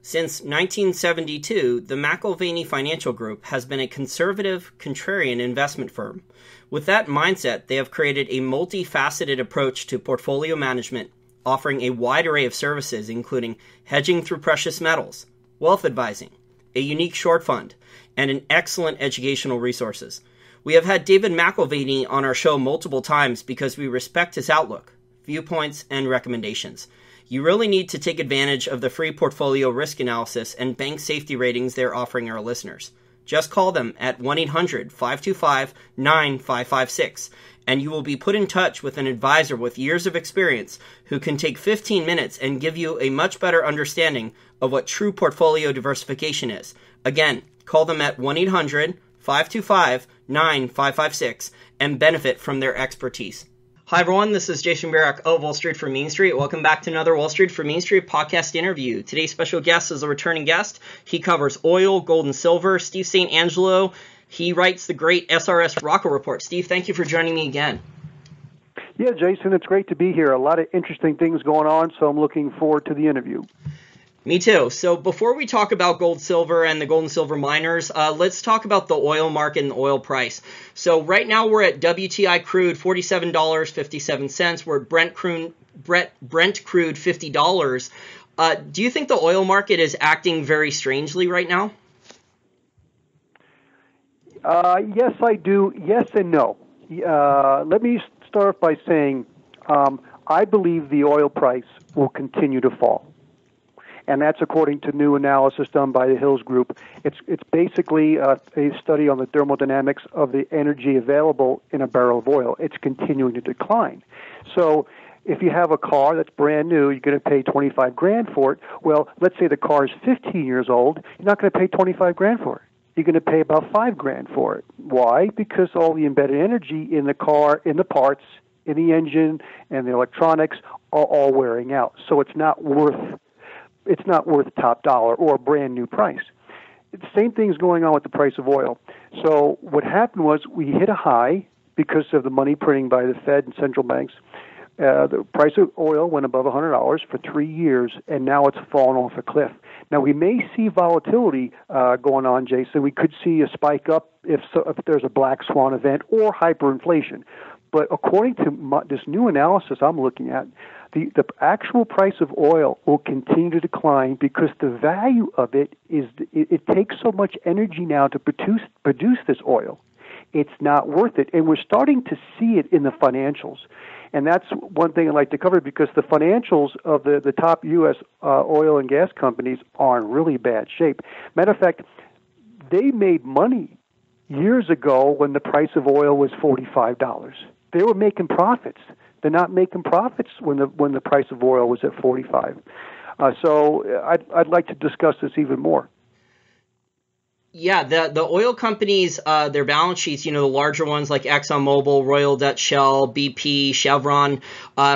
Since 1972, the McIlvaney Financial Group has been a conservative, contrarian investment firm. With that mindset, they have created a multifaceted approach to portfolio management, offering a wide array of services including hedging through precious metals, wealth advising, a unique short fund, and an excellent educational resources. We have had David McIlvaney on our show multiple times because we respect his outlook, viewpoints, and recommendations. You really need to take advantage of the free portfolio risk analysis and bank safety ratings they're offering our listeners. Just call them at 1-800-525-9556, and you will be put in touch with an advisor with years of experience who can take 15 minutes and give you a much better understanding of what true portfolio diversification is. Again, call them at 1-800-525-9556 and benefit from their expertise. Hi, everyone. This is Jason Barak of Wall Street for Main Street. Welcome back to another Wall Street for Main Street podcast interview. Today's special guest is a returning guest. He covers oil, gold, and silver. Steve St. Angelo. He writes the great SRS Rocco Report. Steve, thank you for joining me again. Yeah, Jason, it's great to be here. A lot of interesting things going on, so I'm looking forward to the interview. Me too. So before we talk about gold, silver, and the gold and silver miners, let's talk about the oil market and the oil price. So right now we're at WTI crude, $47.57. We're at Brent crude, $50. Do you think the oil market is acting very strangely right now? Yes, I do. Yes and no. Let me start by saying I believe the oil price will continue to fall. And that's according to new analysis done by the Hills Group. It's basically a study on the thermodynamics of the energy available in a barrel of oil. It's continuing to decline. So if you have a car that's brand new, you're going to pay $25,000 for it. Well, let's say the car is 15 years old. You're not going to pay $25,000 for it. You're going to pay about $5,000 for it. Why? Because all the embedded energy in the car, in the parts, in the engine, and the electronics are all wearing out. So it's not worth top dollar or a brand new price. The same thing's going on with the price of oil. So what happened was we hit a high because of the money printing by the Fed and central banks. The price of oil went above $100 for 3 years, and now it's fallen off a cliff. Now, we may see volatility going on, Jason. We could see a spike up if there's a black swan event or hyperinflation. But according to this new analysis I'm looking at, the actual price of oil will continue to decline because the value of it is it takes so much energy now to produce this oil. It's not worth it. And we're starting to see it in the financials. And that's one thing I'd like to cover because the financials of the top U.S. Oil and gas companies are in really bad shape. Matter of fact, they made money years ago when the price of oil was $45. They were making profits. They're not making profits when the price of oil was at $45. So I'd like to discuss this even more. Yeah, the oil companies, their balance sheets, the larger ones like ExxonMobil, Royal Dutch Shell, BP, Chevron,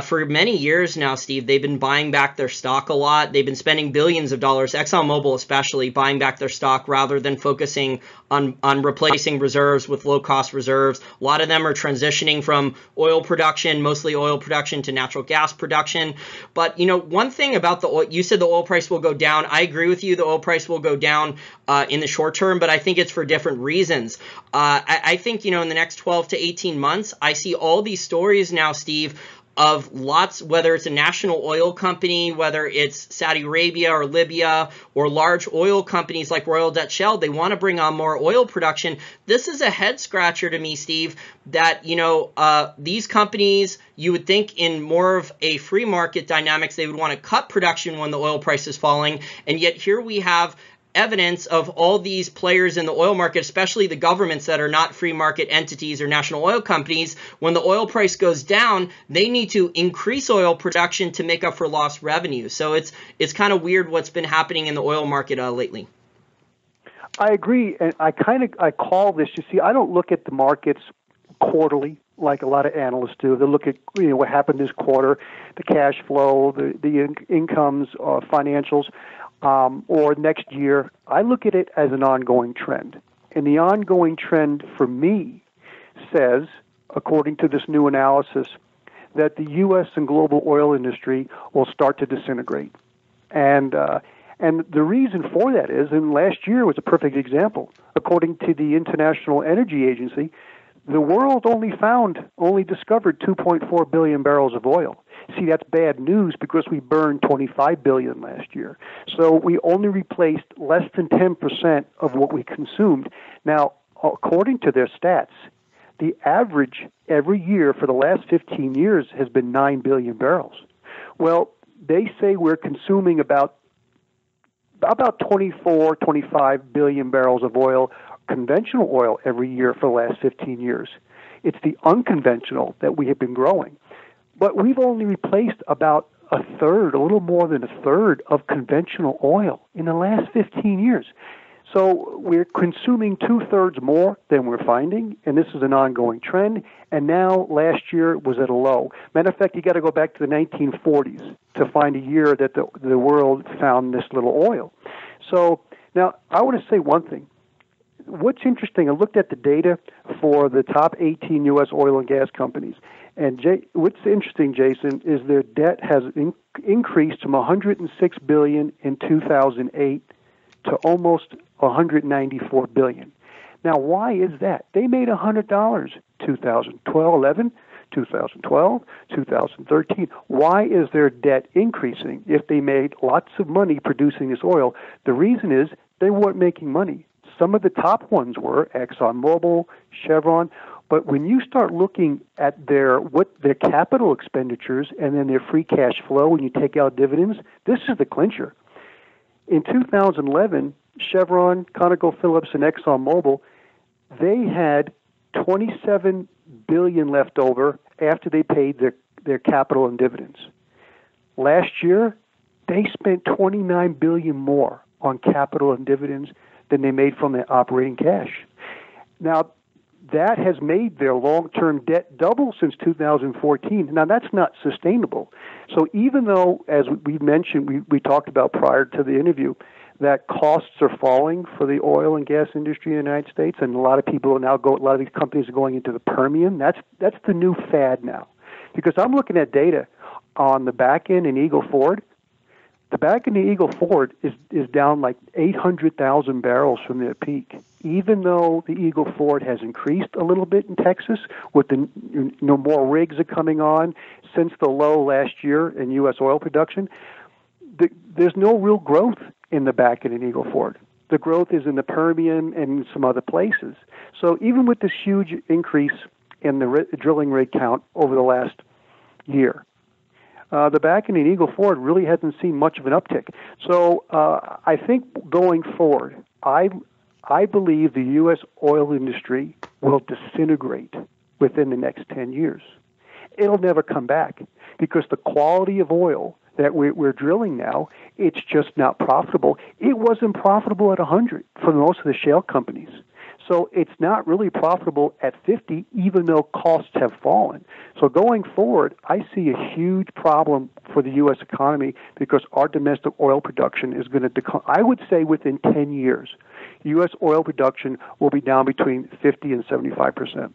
for many years now, Steve, they've been buying back their stock a lot. They've been spending billions of dollars, ExxonMobil especially, buying back their stock rather than focusing on replacing reserves with low-cost reserves. A lot of them are transitioning from oil production, mostly oil production, to natural gas production. But, one thing about the oil, you said the oil price will go down. I agree with you. The oil price will go down in the short term, but I think it's for different reasons. I think, in the next 12 to 18 months, I see all these stories now, Steve, of lots, whether it's a national oil company, whether it's Saudi Arabia or Libya, or large oil companies like Royal Dutch Shell, they want to bring on more oil production. This is a head scratcher to me, Steve, that, these companies, you would think in more of a free market dynamics, they would want to cut production when the oil price is falling. And yet here we have evidence of all these players in the oil market, especially the governments that are not free market entities or national oil companies. When the oil price goes down, they need to increase oil production to make up for lost revenue. So it's kind of weird what's been happening in the oil market lately. I agree, and I call this. You see, I don't look at the markets quarterly like a lot of analysts do. They look at what happened this quarter, the cash flow, the incomes, financials. Or next year. I look at it as an ongoing trend. And the ongoing trend for me says, according to this new analysis, that the U.S. and global oil industry will start to disintegrate. And And the reason for that is, and last year was a perfect example, according to the International Energy Agency, the world only discovered 2.4 billion barrels of oil. See, that's bad news because we burned 25 billion last year. So we only replaced less than 10% of what we consumed. Now, according to their stats, the average every year for the last 15 years has been 9 billion barrels. Well, they say we're consuming about 24, 25 billion barrels of oil, conventional oil, every year for the last 15 years. It's the unconventional that we have been growing. But we've only replaced about a little more than a third of conventional oil in the last 15 years. So we're consuming 2/3 more than we're finding, and this is an ongoing trend. And now last year was at a low. Matter of fact, you got to go back to the 1940s to find a year that the world found this little oil. So now I want to say one thing. What's interesting, I looked at the data for the top 18 U.S. oil and gas companies. And what's interesting, Jason, is their debt has increased from $106 billion in 2008 to almost $194 billion. Now, why is that? They made $100 2011, 2012, 2013. Why is their debt increasing if they made lots of money producing this oil? The reason is they weren't making money. Some of the top ones were ExxonMobil, Chevron. But when you start looking at their capital expenditures and then their free cash flow when you take out dividends, this is the clincher. In 2011, Chevron, ConocoPhillips, and ExxonMobil, they had $27 billion left over after they paid their capital and dividends. Last year, they spent $29 billion more on capital and dividends than they made from their operating cash. Now, that has made their long-term debt double since 2014. Now, that's not sustainable. So even though, as we mentioned, we talked about prior to the interview, that costs are falling for the oil and gas industry in the United States, and a lot of these companies are going into the Permian. That's the new fad now. Because I'm looking at data on the back end in Eagle Ford. The back end of Eagle Ford is down like 800,000 barrels from their peak. Even though the Eagle Ford has increased a little bit in Texas, with more rigs are coming on since the low last year in U.S. oil production, there's no real growth in the back end in Eagle Ford. The growth is in the Permian and some other places. So even with this huge increase in the drilling rig count over the last year, the back end in Eagle Ford really hasn't seen much of an uptick. So I think going forward, I believe the U.S. oil industry will disintegrate within the next 10 years. It'll never come back because the quality of oil that we're drilling now, it's just not profitable. It wasn't profitable at 100 for most of the shale companies. So it's not really profitable at 50, even though costs have fallen. So going forward, I see a huge problem for the U.S. economy because our domestic oil production is going to decline. I would say within 10 years, U.S. oil production will be down between 50 and 75%.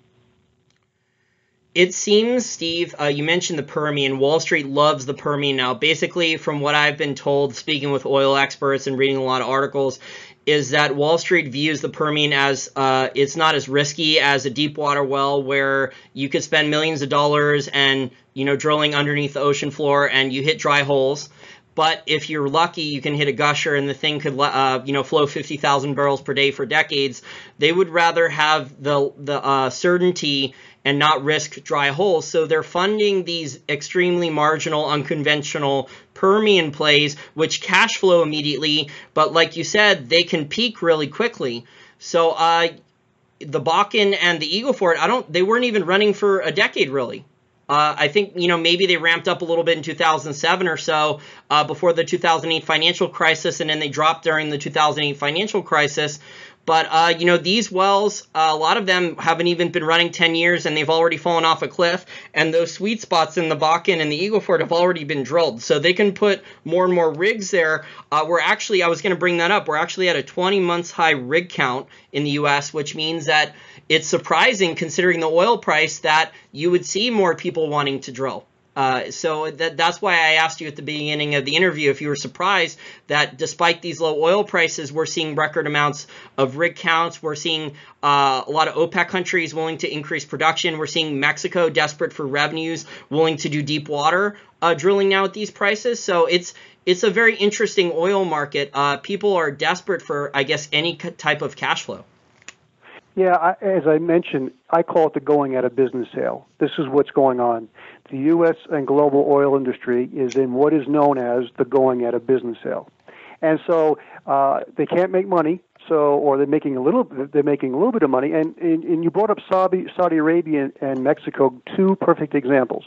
It seems, Steve, you mentioned the Permian. Wall Street loves the Permian now. Basically, from what I've been told, speaking with oil experts and reading a lot of articles, is that Wall Street views the Permian as it's not as risky as a deep water well where you could spend millions of dollars and drilling underneath the ocean floor and you hit dry holes. But if you're lucky, you can hit a gusher and the thing could flow 50,000 barrels per day for decades. They would rather have the certainty and not risk dry holes. So they're funding these extremely marginal, unconventional Permian plays, which cash flow immediately. But like you said, they can peak really quickly. So the Bakken and the Eagle Ford, they weren't even running for a decade, really. I think, maybe they ramped up a little bit in 2007 or so before the 2008 financial crisis, and then they dropped during the 2008 financial crisis. But, these wells, a lot of them haven't even been running 10 years, and they've already fallen off a cliff. And those sweet spots in the Bakken and the Eagle Ford have already been drilled. So they can put more and more rigs there. I was going to bring that up. We're actually at a 20-month high rig count in the U.S., which means that it's surprising, considering the oil price, that you would see more people wanting to drill. So that's why I asked you at the beginning of the interview if you were surprised that despite these low oil prices, we're seeing record amounts of rig counts. We're seeing a lot of OPEC countries willing to increase production. We're seeing Mexico desperate for revenues, willing to do deep water drilling now at these prices. So it's a very interesting oil market. People are desperate for, I guess, any type of cash flow. Yeah, as I mentioned, I call it the going out of business sale. This is what's going on. The U.S. and global oil industry is in what is known as the going out of business sale, and so they can't make money. Or they're making a little bit of money. And you brought up Saudi Arabia and Mexico, two perfect examples.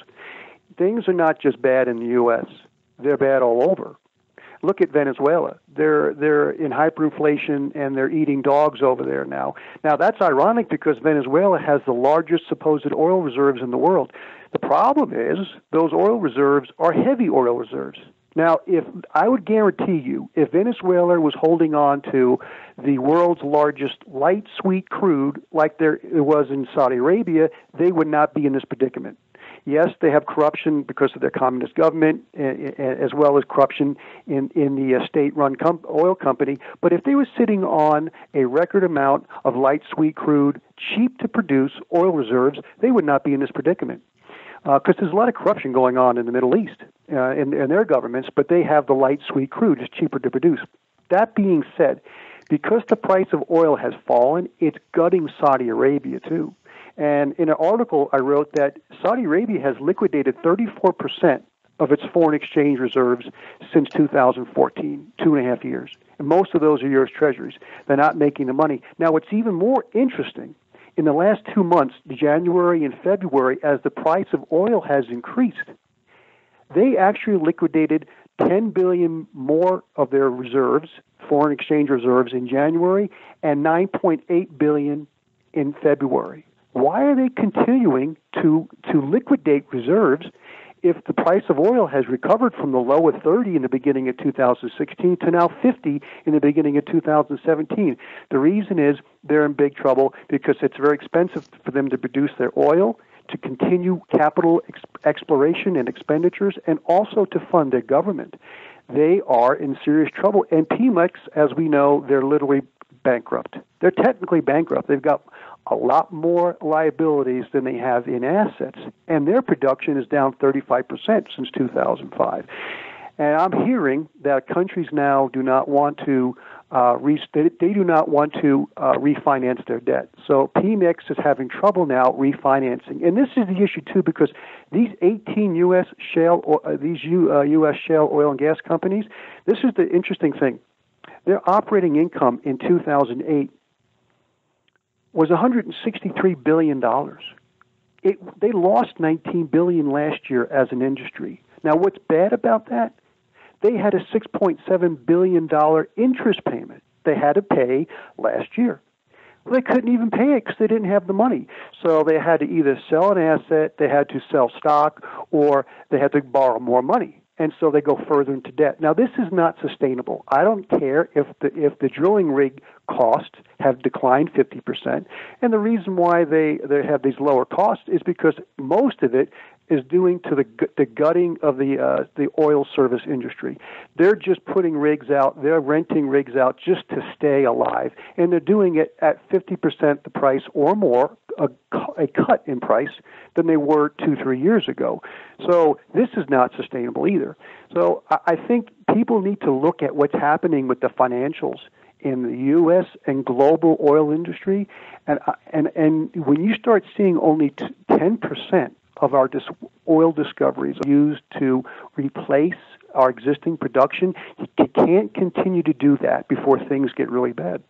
Things are not just bad in the U.S. They're bad all over. Look at Venezuela. They're in hyperinflation and they're eating dogs over there now. Now that's ironic because Venezuela has the largest supposed oil reserves in the world. The problem is those oil reserves are heavy oil reserves. Now, if I would guarantee you, if Venezuela was holding on to the world's largest light sweet crude like it was in Saudi Arabia, they would not be in this predicament. Yes, they have corruption because of their communist government, as well as corruption in the state-run oil company. But if they were sitting on a record amount of light sweet crude, cheap to produce oil reserves, they would not be in this predicament. Because there's a lot of corruption going on in the Middle East in their governments, but they have the light sweet crude. It's cheaper to produce. That being said, because the price of oil has fallen, it's gutting Saudi Arabia too. And in an article I wrote that Saudi Arabia has liquidated 34% of its foreign exchange reserves since 2014, 2.5 years. And most of those are U.S. Treasuries. They're not making the money. Now, what's even more interesting, in the last 2 months, January and February, as the price of oil has increased, they actually liquidated $10 billion more of their reserves, foreign exchange reserves, in January and $9.8 billion in February. Why are they continuing to liquidate reserves if the price of oil has recovered from the low of 30 in the beginning of 2016 to now 50 in the beginning of 2017? The reason is they're in big trouble because it's very expensive for them to produce their oil, to continue capital exploration and expenditures, and also to fund their government. They are in serious trouble. And Pemex, as we know, they're literally bankrupt. They're technically bankrupt. They've got a lot more liabilities than they have in assets, and their production is down 35% since 2005. And I'm hearing that countries now do not want to refinance their debt. So Pemex is having trouble now refinancing, and this is the issue too because these 18 U.S. shale oil and gas companies. This is the interesting thing. Their operating income in 2008 was $163 billion. They lost $19 billion last year as an industry. Now, what's bad about that? They had a $6.7 billion interest payment they had to pay last year. Well, they couldn't even pay it because they didn't have the money. So they had to either sell an asset, they had to sell stock, or they had to borrow more money. And so they go further into debt. Now, this is not sustainable. I don't care if the drilling rig costs have declined 50%. And the reason why they have these lower costs is because most of it is due to the gutting of the oil service industry. They're just putting rigs out. They're renting rigs out just to stay alive. And they're doing it at 50% the price or more, a cut in price than they were 2-3 years ago. So this is not sustainable either. So I think people need to look at what's happening with the financials in the U.S. and global oil industry, and when you start seeing only 10% of our oil discoveries used to replace our existing production, you can't continue to do that before things get really bad.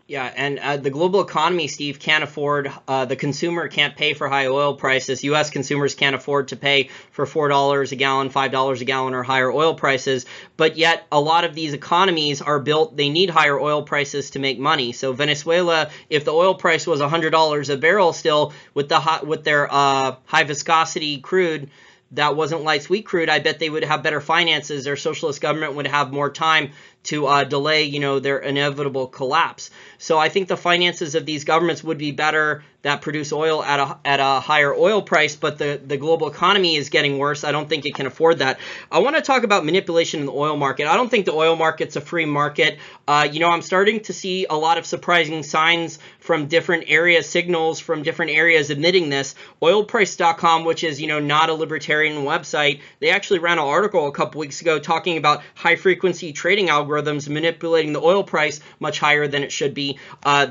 Yeah, and the global economy, Steve, can't afford, the consumer can't pay for high oil prices. U.S. consumers can't afford to pay for $4 a gallon, $5 a gallon, or higher oil prices. But yet, a lot of these economies are built, they need higher oil prices to make money. So Venezuela, if the oil price was $100 a barrel still, with their high viscosity crude, that wasn't light sweet crude, I bet they would have better finances. Their socialist government would have more time to delay, their inevitable collapse. So I think the finances of these governments would be better that produce oil at a higher oil price, but the global economy is getting worse. I don't think it can afford that. I want to talk about manipulation in the oil market. I don't think the oil market's a free market. I'm starting to see a lot of surprising signs from different areas, signals from different areas admitting this. Oilprice.com, which is, not a libertarian website, they actually ran an article a couple weeks ago talking about high-frequency trading algorithms manipulating the oil price much higher than it should be.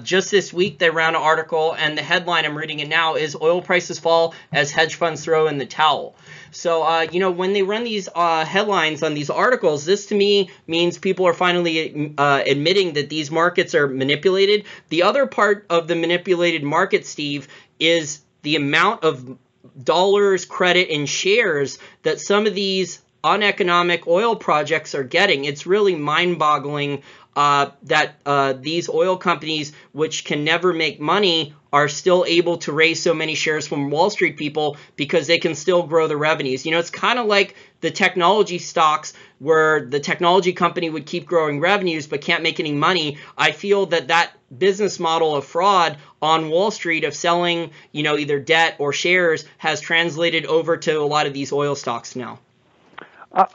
Just this week, they ran an article, and the headline, I'm reading it now, is oil prices fall as hedge funds throw in the towel. So, when they run these headlines on these articles, this to me means people are finally admitting that these markets are manipulated. The other part of the manipulated market, Steve, is the amount of dollars, credit, and shares that some of these uneconomic oil projects are getting. It's really mind-boggling that these oil companies, which can never make money, are still able to raise so many shares from Wall Street people because they can still grow the revenues. It's kind of like the technology stocks where the technology company would keep growing revenues but can't make any money. I feel that business model of fraud on Wall Street of selling, either debt or shares has translated over to a lot of these oil stocks now.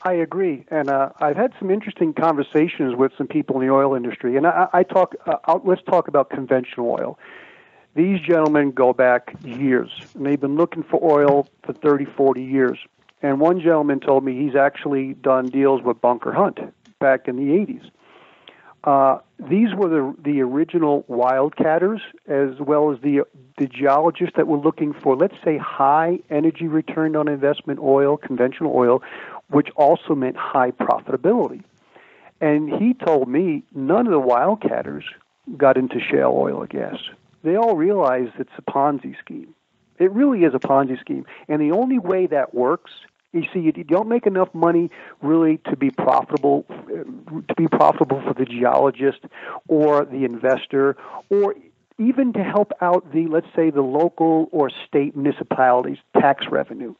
I agree, and I've had some interesting conversations with some people in the oil industry, and let's talk about conventional oil. These gentlemen go back years, and they've been looking for oil for 30, 40 years. And one gentleman told me he's actually done deals with Bunker Hunt back in the 80s. These were the original wildcatters, as well as the geologists that were looking for, let's say, high energy return on investment oil, conventional oil, which also meant high profitability. And he told me none of the wildcatters got into shale oil or gas. They all realized it's a Ponzi scheme. It really is a Ponzi scheme. And the only way that works, you see, you don't make enough money really to be profitable for the geologist or the investor, or even to help out the, let's say, the local or state municipalities' tax revenue.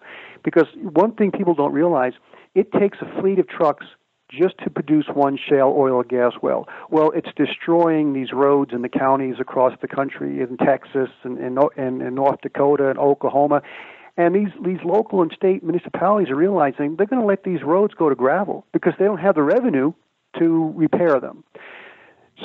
Because one thing people don't realize, it takes a fleet of trucks just to produce one shale oil or gas well. Well, it's destroying these roads in the counties across the country, in Texas and North Dakota and Oklahoma. And these local and state municipalities are realizing they're going to let these roads go to gravel because they don't have the revenue to repair them.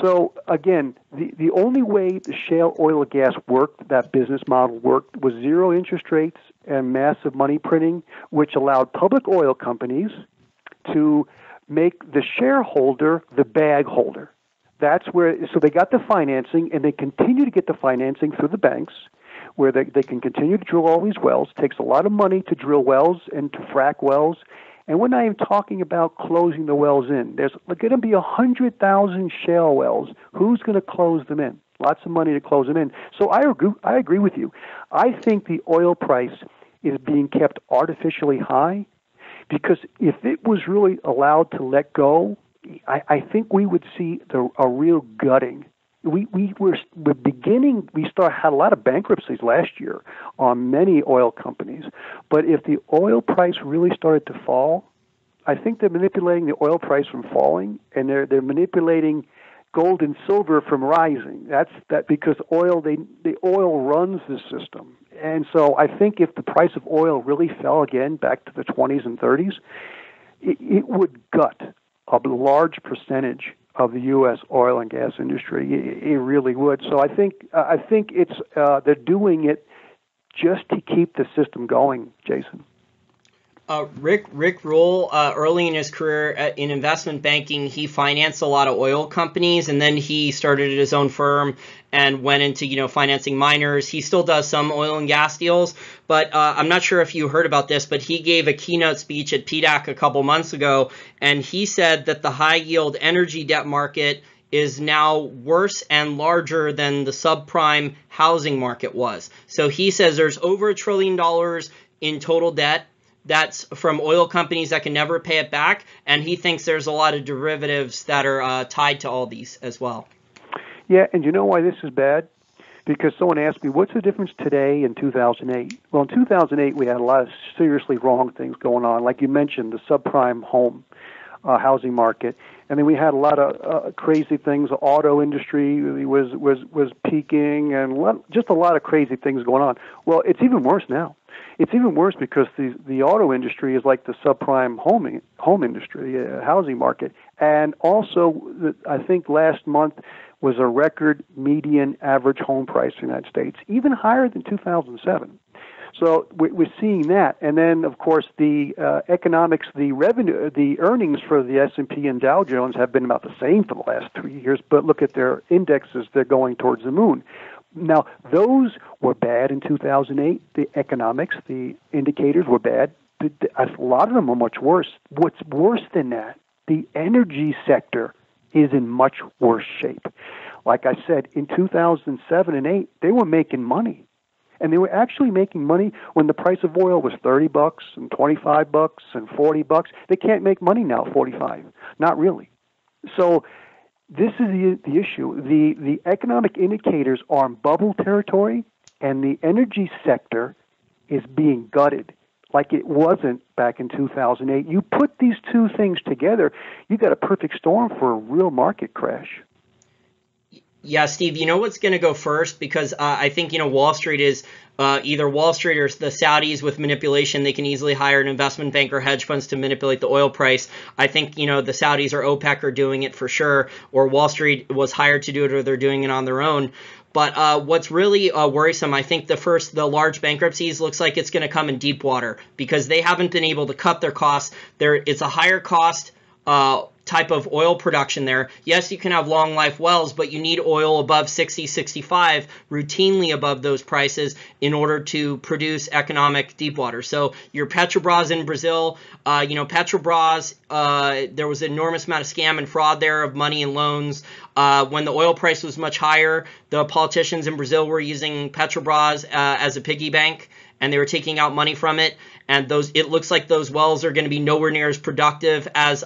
So, again, the only way the shale oil and gas worked, that business model worked, was zero interest rates and massive money printing, which allowed public oil companies to make the shareholder the bag holder. That's where, so they got the financing, and they continue to get the financing through the banks, where they can continue to drill all these wells. It takes a lot of money to drill wells and to frack wells. And we're not even talking about closing the wells in. There's going to be 100,000 shale wells. Who's going to close them in? Lots of money to close them in. So I agree with you. I think the oil price is being kept artificially high because if it was really allowed to let go, I think we would see a real gutting. We had a lot of bankruptcies last year on many oil companies. But if the oil price really started to fall, I think they're manipulating the oil price from falling, and they're manipulating gold and silver from rising. That's because the oil runs the system. And so I think if the price of oil really fell again back to the 20s and 30s, it would gut a large percentage of the U.S. oil and gas industry. It really would. So I think it's they're doing it just to keep the system going, Jason. Rick Rule, early in his career in investment banking, he financed a lot of oil companies, and then he started his own firm and went into financing miners. He still does some oil and gas deals, but I'm not sure if you heard about this, but he gave a keynote speech at PDAC a couple months ago, and he said that the high yield energy debt market is now worse and larger than the subprime housing market was. So he says there's over $1 trillion in total debt. That's from oil companies that can never pay it back, and he thinks there's a lot of derivatives that are tied to all these as well. Yeah, and you know why this is bad? Because someone asked me, what's the difference today and 2008? Well, in 2008, we had a lot of seriously wrong things going on. Like you mentioned, the subprime home housing market. And then we had a lot of crazy things. The auto industry was peaking, and just a lot of crazy things going on. Well, it's even worse now. It's even worse because the auto industry is like the subprime home industry, housing market. And also, I think last month was a record median average home price in the United States, even higher than 2007. So we're seeing that. And then, of course, the economics, the revenue, the earnings for the S&P and Dow Jones have been about the same for the last 3 years. But look at their indexes, they're going towards the moon. Now, those were bad in 2008. The economics, the indicators were bad. A lot of them are much worse. What's worse than that, the energy sector is in much worse shape. Like I said, in 2007 and 8, they were making money. And they were actually making money when the price of oil was $30 and $25 and $40. They can't make money now, 45. Not really. So this is the issue. The economic indicators are in bubble territory, and the energy sector is being gutted like it wasn't back in 2008. You put these two things together, you got a perfect storm for a real market crash. Yeah, Steve, you know what's going to go first? Because I think, Wall Street is either Wall Street or the Saudis with manipulation. They can easily hire an investment bank or hedge funds to manipulate the oil price. I think, the Saudis or OPEC are doing it for sure, or Wall Street was hired to do it, or they're doing it on their own. But what's really worrisome, I think the large bankruptcies looks like it's going to come in deep water because they haven't been able to cut their costs. It's a higher cost type of oil production there. Yes, you can have long life wells, but you need oil above 60, 65, routinely above those prices in order to produce economic deep water. So your Petrobras in Brazil, Petrobras, there was an enormous amount of scam and fraud there of money and loans. When the oil price was much higher, the politicians in Brazil were using Petrobras as a piggy bank, and they were taking out money from it. And it looks like those wells are going to be nowhere near as productive as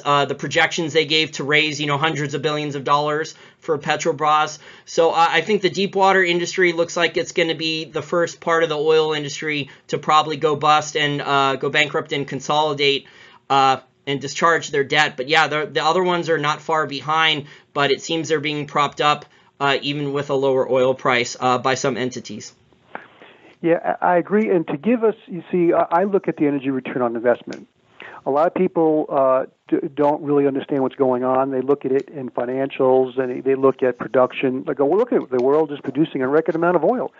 the projections they gave to raise, hundreds of billions of dollars for Petrobras. So I think the deep water industry looks like it's going to be the first part of the oil industry to probably go bust and go bankrupt and consolidate and discharge their debt. But yeah, the other ones are not far behind, but it seems they're being propped up even with a lower oil price by some entities. Yeah, I agree. And to give us, you see, I look at the energy return on investment. A lot of people don't really understand what's going on. They look at it in financials, and they look at production. They go, well, look at it. The world is producing a record amount of oil.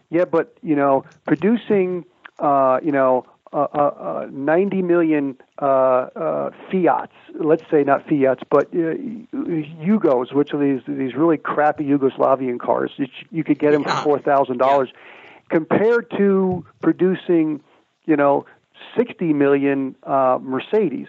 Yeah, but, producing, 90 million Fiats, let's say not Fiats, but Yugos, which are these really crappy Yugoslavian cars. You could get them for $4,000, compared to producing, 60 million Mercedes.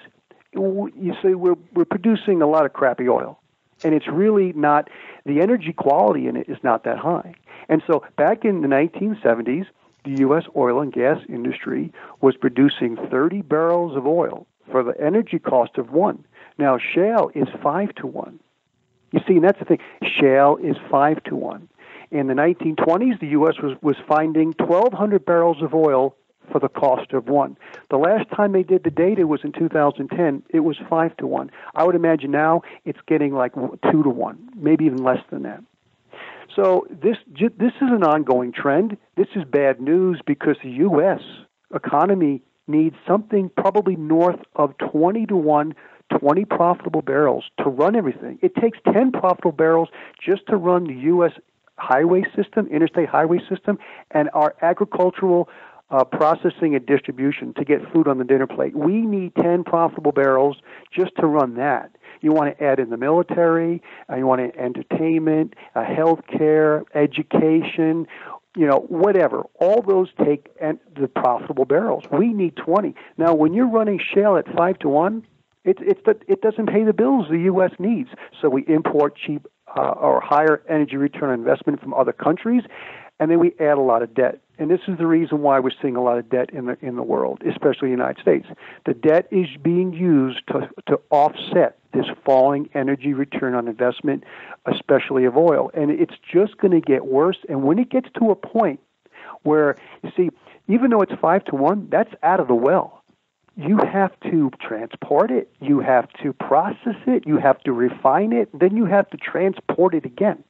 You see, we're producing a lot of crappy oil, and it's really not, the energy quality in it is not that high. And so back in the 1970s, the U.S. oil and gas industry was producing 30 barrels of oil for the energy cost of one. Now, shale is 5 to 1. You see, and that's the thing. Shale is 5 to 1. In the 1920s, the U.S. was finding 1,200 barrels of oil for the cost of one. The last time they did the data was in 2010. It was 5 to 1. I would imagine now it's getting like 2 to 1, maybe even less than that. So this is an ongoing trend. This is bad news because the U.S. economy needs something probably north of 20 to 1, 20 profitable barrels to run everything. It takes 10 profitable barrels just to run the U.S. highway system, interstate highway system, and our agricultural processing and distribution to get food on the dinner plate. We need 10 profitable barrels just to run that. You want to add in the military, you want to entertainment, healthcare, education, whatever. All those take the profitable barrels. We need 20. Now, when you're running shale at 5 to 1, it doesn't pay the bills the U.S. needs. So we import cheap or higher energy return on investment from other countries, and then we add a lot of debt. And this is the reason why we're seeing a lot of debt in the world, especially the United States. The debt is being used to offset this falling energy return on investment, especially of oil. And it's just going to get worse. And when it gets to a point where, you see, even though it's 5 to 1, that's out of the well. you have to transport it, you have to process it, you have to refine it, then you have to transport it again.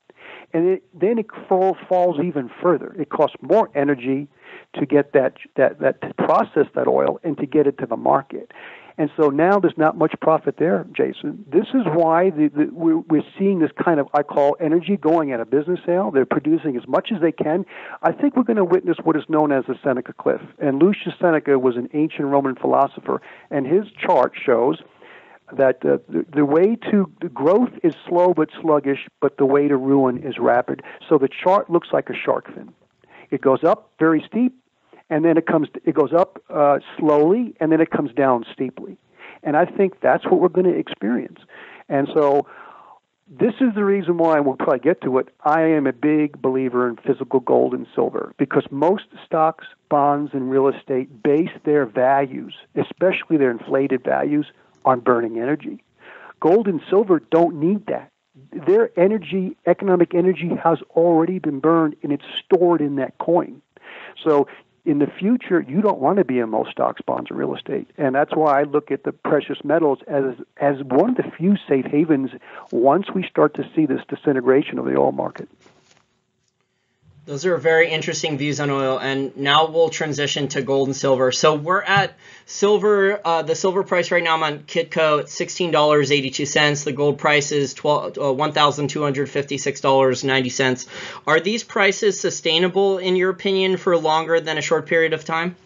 And then it falls even further. It costs more energy to get that to process that oil and to get it to the market. And so now there's not much profit there, Jason. This is why we're seeing this kind of, I call, energy going at a business sale. They're producing as much as they can. I think we're going to witness what is known as the Seneca Cliff. And Lucius Seneca was an ancient Roman philosopher, and his chart shows that the way to growth is slow but sluggish, but the way to ruin is rapid. So the chart looks like a shark fin. It goes up very steep, and then it goes up slowly, and then it comes down steeply. And I think that's what we're going to experience. And so this is the reason why, we'll probably get to it, I am a big believer in physical gold and silver, because most stocks, bonds, and real estate base their values, especially their inflated values, on burning energy. Gold and silver don't need that. Their energy, economic energy, has already been burned, and it's stored in that coin. So in the future, you don't want to be in most stocks, bonds, or real estate. And that's why I look at the precious metals as one of the few safe havens once we start to see this disintegration of the oil market. Those are very interesting views on oil, and now we'll transition to gold and silver. So we're at silver. The silver price right now, I'm on Kitco at $16.82. The gold price is $1,256.90. Are these prices sustainable, in your opinion, for longer than a short period of time?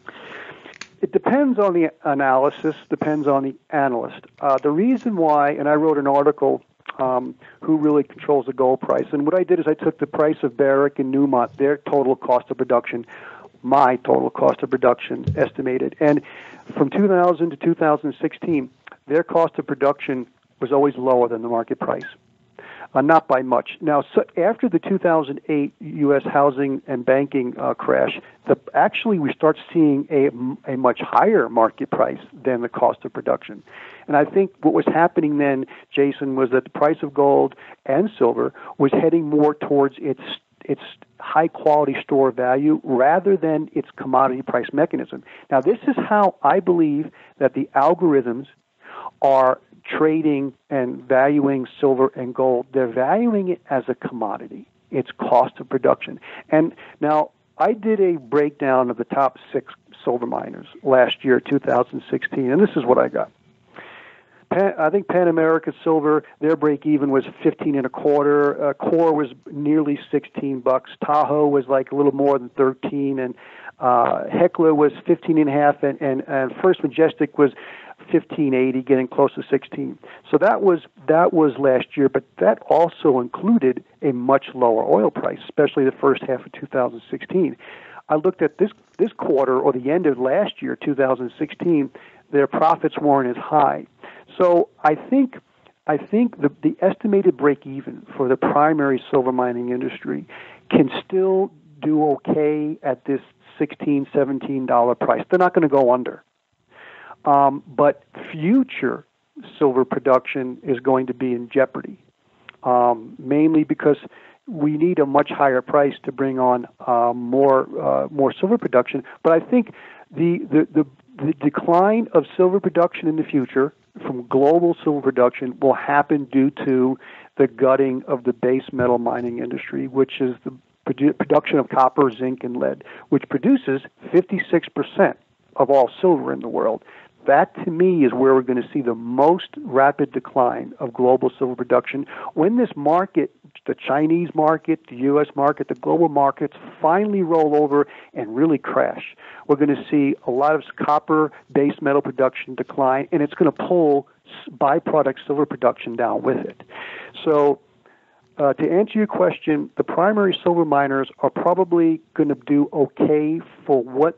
It depends on the analysis, depends on the analyst. The reason why, and I wrote an article, who really controls the gold price. And what I did is I took the price of Barrick and Newmont, their total cost of production, my total cost of production estimated. And from 2000 to 2016, their cost of production was always lower than the market price. Not by much. Now, so after the 2008 U.S. housing and banking crash, actually we start seeing a much higher market price than the cost of production. And I think what was happening then, Jason, was that the price of gold and silver was heading more towards its high-quality store value rather than its commodity price mechanism. Now, this is how I believe that the algorithms are trading and valuing silver and gold. They're valuing it as a commodity, its cost of production. And now I did a breakdown of the top 6 silver miners last year, 2016, and this is what I got. I think Pan America Silver, their break even was 15 and a quarter. Core was nearly $16. Tahoe was like a little more than 13, and Hecla was 15 and a half, and First Majestic was 15.80, getting close to 16. So that was last year, but that also included a much lower oil price, especially the first half of 2016. I looked at this quarter, or the end of last year, 2016. Their profits weren't as high. So I think the estimated break even for the primary silver mining industry can still do okay at this $16, $17 price. They're not going to go under. But future silver production is going to be in jeopardy, mainly because we need a much higher price to bring on more silver production. But I think the decline of silver production in the future from global silver production will happen due to the gutting of the base metal mining industry, which is the production of copper, zinc, and lead, which produces 56% of all silver in the world. That, to me, is where we're going to see the most rapid decline of global silver production. When this market, the Chinese market, the U.S. market, the global markets finally roll over and really crash, we're going to see a lot of copper base metal production decline, and it's going to pull byproduct silver production down with it. So to answer your question, the primary silver miners are probably going to do okay for what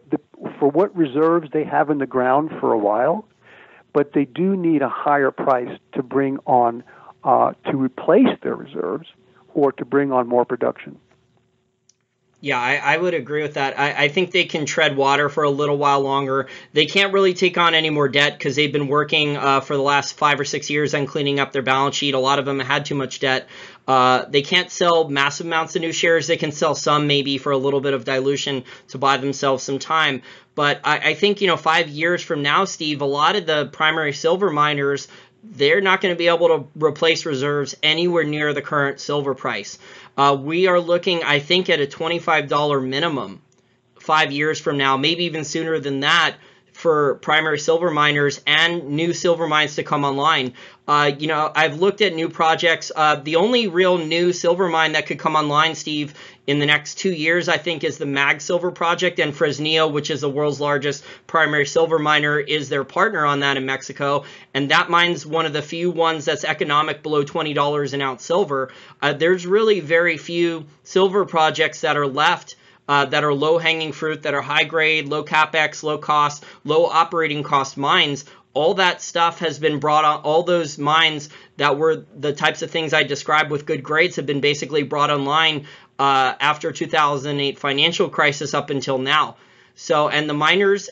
reserves they have in the ground for a while, but they do need a higher price to bring on to replace their reserves or to bring on more production. Yeah, I would agree with that. I think they can tread water for a little while longer. They can't really take on any more debt because they've been working for the last 5 or 6 years on cleaning up their balance sheet. A lot of them had too much debt. They can't sell massive amounts of new shares. They can sell some maybe for a little bit of dilution to buy themselves some time. But I think, 5 years from now, Steve, a lot of the primary silver miners, they're not going to be able to replace reserves anywhere near the current silver price. We are looking, I think, at a $25 minimum 5 years from now, maybe even sooner than that, for primary silver miners and new silver mines to come online. I've looked at new projects. The only real new silver mine that could come online, Steve, in the next 2 years, I think, is the Mag Silver project, and Fresnillo, which is the world's largest primary silver miner, is their partner on that in Mexico. And that mine's one of the few ones that's economic below $20 an ounce silver. There's really very few silver projects that are left that are low-hanging fruit, that are high-grade, low capex, low cost, low operating cost mines. All that stuff has been brought on. All those mines that were the types of things I described with good grades have been basically brought online after 2008 financial crisis up until now. So, and the miners,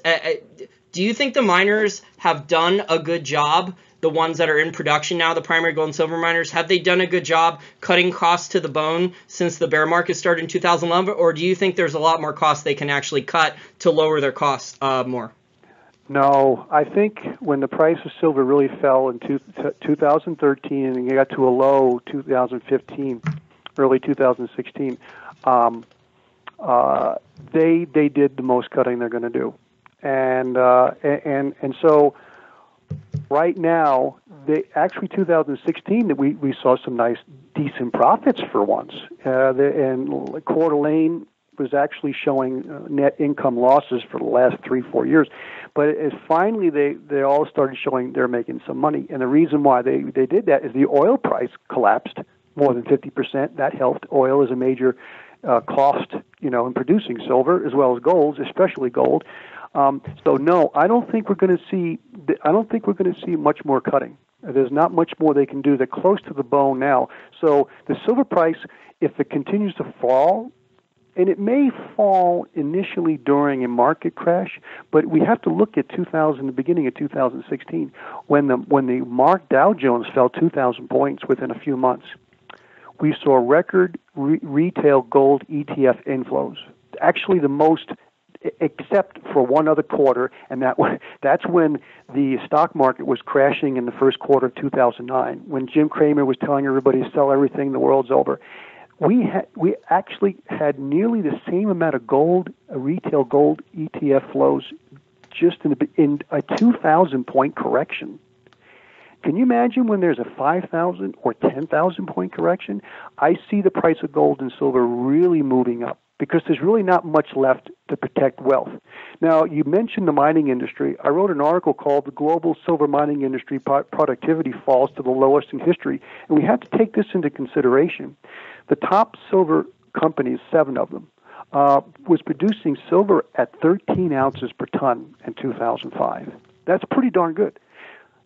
do you think the miners have done a good job? The ones that are in production now, the primary gold and silver miners, have they done a good job cutting costs to the bone since the bear market started in 2011? Or do you think there's a lot more costs they can actually cut to lower their costs more? No, I think when the price of silver really fell in 2013 and it got to a low 2015, early 2016, they did the most cutting they're going to do, and so. Right now, actually 2016 that we saw some nice, decent profits for once. And Coeur d'Alene was actually showing net income losses for the last 3-4 years. But finally they all started showing they're making some money. And the reason why they did that is the oil price collapsed more than 50%. That helped. Oil is a major cost, in producing silver as well as gold, especially gold. So no, I don't think we're going to see. I don't think we're going to see much more cutting. There's not much more they can do. They're close to the bone now. So the silver price, if it continues to fall, and it may fall initially during a market crash, but we have to look at the beginning of 2016, when the marked Dow Jones fell 2,000 points within a few months. We saw record retail gold ETF inflows. Actually, the most, except for one other quarter, and that's when the stock market was crashing in the first quarter of 2009, when Jim Cramer was telling everybody to sell everything, the world's over. We actually had nearly the same amount of retail gold ETF flows, just in a 2,000 point correction. Can you imagine when there's a 5,000 or 10,000 point correction? I see the price of gold and silver really moving up, because there's really not much left to protect wealth. Now, you mentioned the mining industry. I wrote an article called "The Global Silver Mining Industry Productivity Falls to the Lowest in History," and we have to take this into consideration. The top silver companies, 7 of them, was producing silver at 13 ounces per ton in 2005. That's pretty darn good.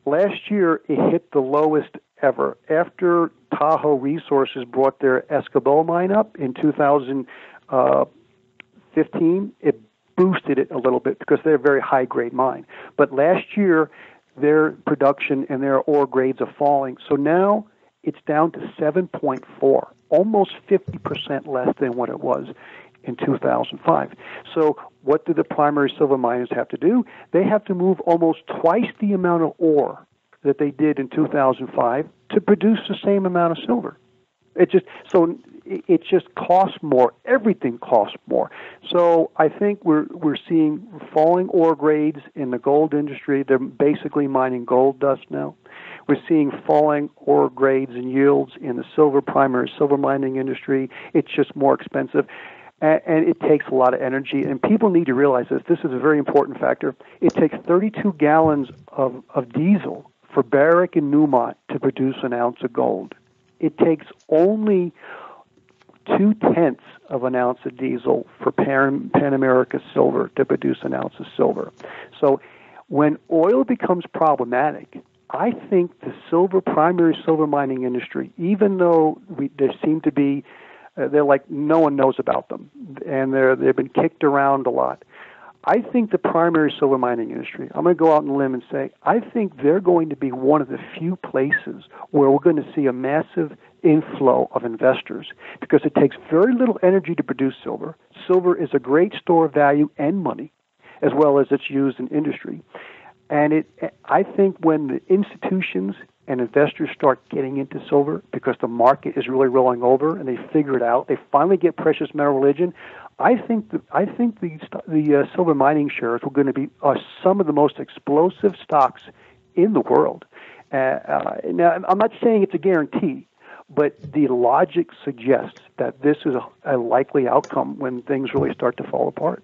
Last year, it hit the lowest ever. After Tahoe Resources brought their Escobal mine up in 2015, it boosted it a little bit because they're a very high-grade mine. But last year, their production and their ore grades are falling. So now it's down to 7.4, almost 50% less than what it was in 2005. So what do the primary silver miners have to do? They have to move almost twice the amount of ore that they did in 2005 to produce the same amount of silver. It just costs more. Everything costs more. So I think we're seeing falling ore grades in the gold industry. They're basically mining gold dust now. We're seeing falling ore grades and yields in the primary silver mining industry. It's just more expensive. And it takes a lot of energy, and people need to realize this. This is a very important factor. It takes 32 gallons of diesel for Barrick and Newmont to produce an ounce of gold. It takes only 0.2 of an ounce of diesel for Pan America Silver to produce an ounce of silver. So when oil becomes problematic, I think the primary silver mining industry, even though there seem to be They're like no one knows about them, and they've been kicked around a lot. I think the primary silver mining industry, I'm going to go out on a limb and say, I think they're going to be one of the few places where we're going to see a massive inflow of investors because it takes very little energy to produce silver. Silver is a great store of value and money, as well as it's used in industry. And I think when the institutions and investors start getting into silver because the market is really rolling over and they figure it out, they finally get precious metal religion. I think the silver mining shares are going to be some of the most explosive stocks in the world. Now, I'm not saying it's a guarantee, but the logic suggests that this is a likely outcome when things really start to fall apart.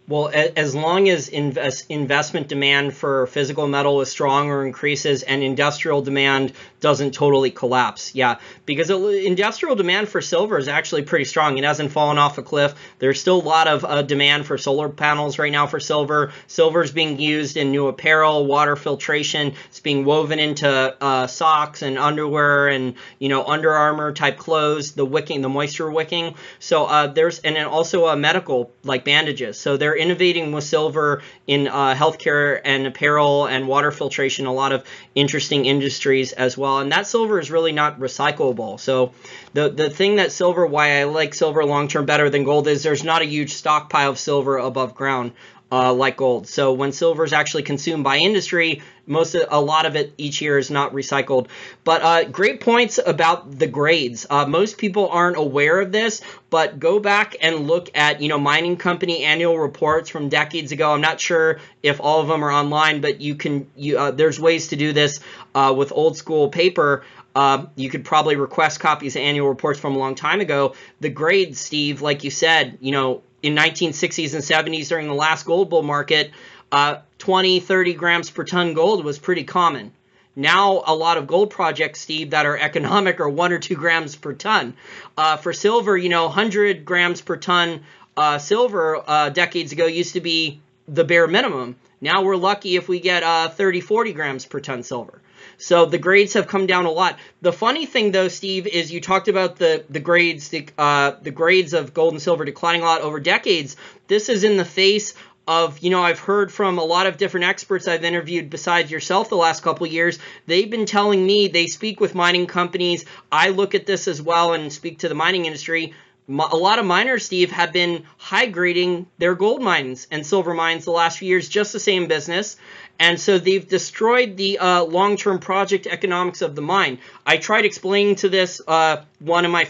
Well, as long as investment demand for physical metal is strong or increases and industrial demand doesn't totally collapse. Yeah, because industrial demand for silver is actually pretty strong. It hasn't fallen off a cliff. There's still a lot of demand for solar panels right now for silver. Silver is being used in new apparel, water filtration. It's being woven into socks and underwear and, Under Armour type clothes, the wicking, the moisture wicking. So and then also medical, like bandages. So they're innovating with silver in healthcare and apparel and water filtration, a lot of interesting industries as well. And that silver is really not recyclable. So the thing that silver, why I like silver long-term better than gold is there's not a huge stockpile of silver above ground. Like gold. So when silver is actually consumed by industry, a lot of it each year is not recycled. But great points about the grades. Most people aren't aware of this, but go back and look at mining company annual reports from decades ago. I'm not sure if all of them are online, but there's ways to do this with old school paper. You could probably request copies of annual reports from a long time ago. The grades, Steve, like you said, in 1960s and 70s during the last gold bull market, 20, 30 grams per ton gold was pretty common. Now, a lot of gold projects, Steve, that are economic are 1 or 2 grams per ton. For silver, 100 grams per ton silver decades ago used to be the bare minimum. Now we're lucky if we get 30, 40 grams per ton silver. So the grades have come down a lot. The funny thing, though, Steve, is you talked about the grades, the grades of gold and silver declining a lot over decades. This is in the face of, I've heard from a lot of different experts I've interviewed besides yourself the last couple of years. They've been telling me they speak with mining companies. I look at this as well and speak to the mining industry. A lot of miners, Steve, have been high grading their gold mines and silver mines the last few years, just the same business. And so they've destroyed the long-term project economics of the mine. I tried explaining to this to one of my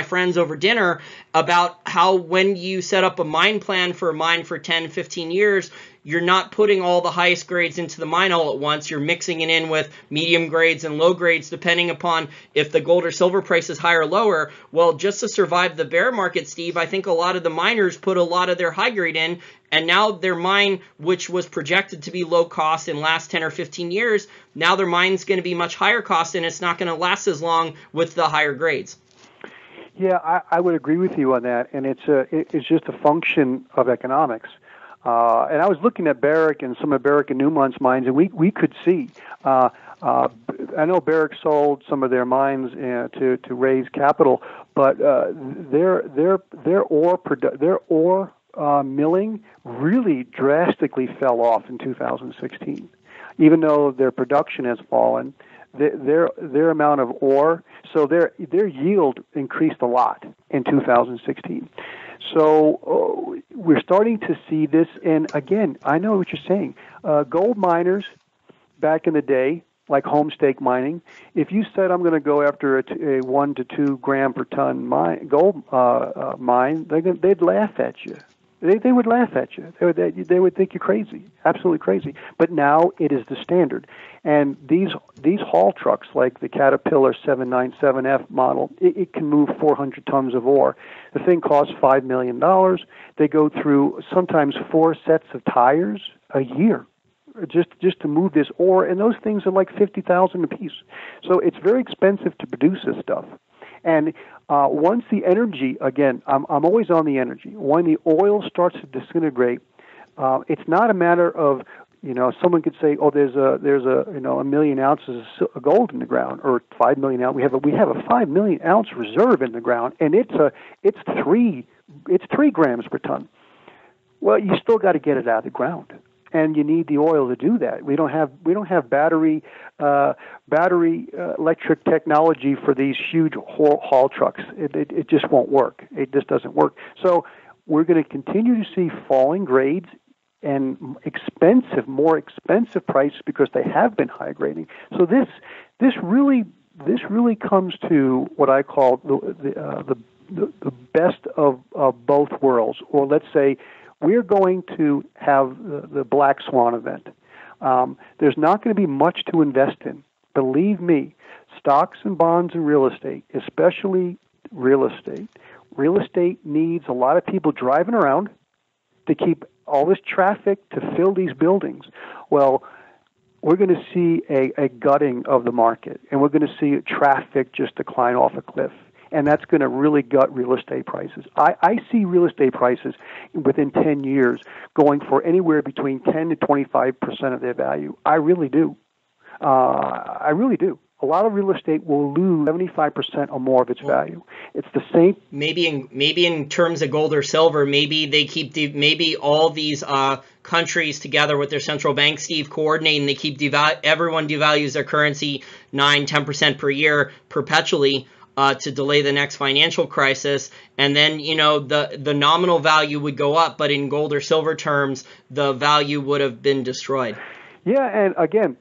friends over dinner about how when you set up a mine plan for a mine for 10, 15 years, you're not putting all the highest grades into the mine all at once. You're mixing it in with medium grades and low grades depending upon if the gold or silver price is higher or lower. Well, just to survive the bear market, Steve, I think a lot of the miners put a lot of their high grade in, and now their mine, which was projected to be low cost in the last 10 or 15 years, now their mine's going to be much higher cost, and it's not going to last as long with the higher grades. Yeah, I would agree with you on that, and it's just a function of economics. And I was looking at Barrick and some of Barrick and Newmont's mines, and we could see. I know Barrick sold some of their mines to raise capital, but their ore milling really drastically fell off in 2016. Even though their production has fallen, their amount of ore, so their yield increased a lot in 2016. So we're starting to see this, and again, I know what you're saying. Gold miners back in the day, like homestake mining, if you said I'm going to go after a 1 to 2 gram per ton gold mine, they'd laugh at you. They would laugh at you. They would think you're crazy, absolutely crazy. But now it is the standard. And these haul trucks, like the Caterpillar 797F model, it can move 400 tons of ore. The thing costs $5 million. They go through sometimes 4 sets of tires a year just to move this ore, and those things are like $50,000 a piece. So it's very expensive to produce this stuff. And once the energy, again, I'm always on the energy. When the oil starts to disintegrate, it's not a matter of Someone could say, "Oh, there's a a million ounces of gold in the ground, or 5 million ounces. We have a 5 million ounce reserve in the ground, and it's 3 grams per ton." Well, you still got to get it out of the ground, and you need the oil to do that. We don't have battery electric technology for these huge haul trucks. It just won't work. It just doesn't work. So we're going to continue to see falling grades and more expensive prices because they have been high grading. So this really comes to what I call the best of both worlds, or let's say we're going to have the black swan event. There's not going to be much to invest in. Believe me, stocks and bonds and real estate, especially real estate. Real estate needs a lot of people driving around to keep all this traffic to fill these buildings. Well, we're going to see a gutting of the market, and we're going to see traffic just decline off a cliff. And that's going to really gut real estate prices. I see real estate prices within 10 years going for anywhere between 10 to 25% of their value. I really do. I really do. A lot of real estate will lose 75% or more of its value. It's the same. Maybe in terms of gold or silver, maybe they keep maybe all these countries together with their central bank, Steve, coordinating. They keep everyone devalues their currency 9-10% per year perpetually to delay the next financial crisis, and then the nominal value would go up, but in gold or silver terms, the value would have been destroyed. Yeah, and again,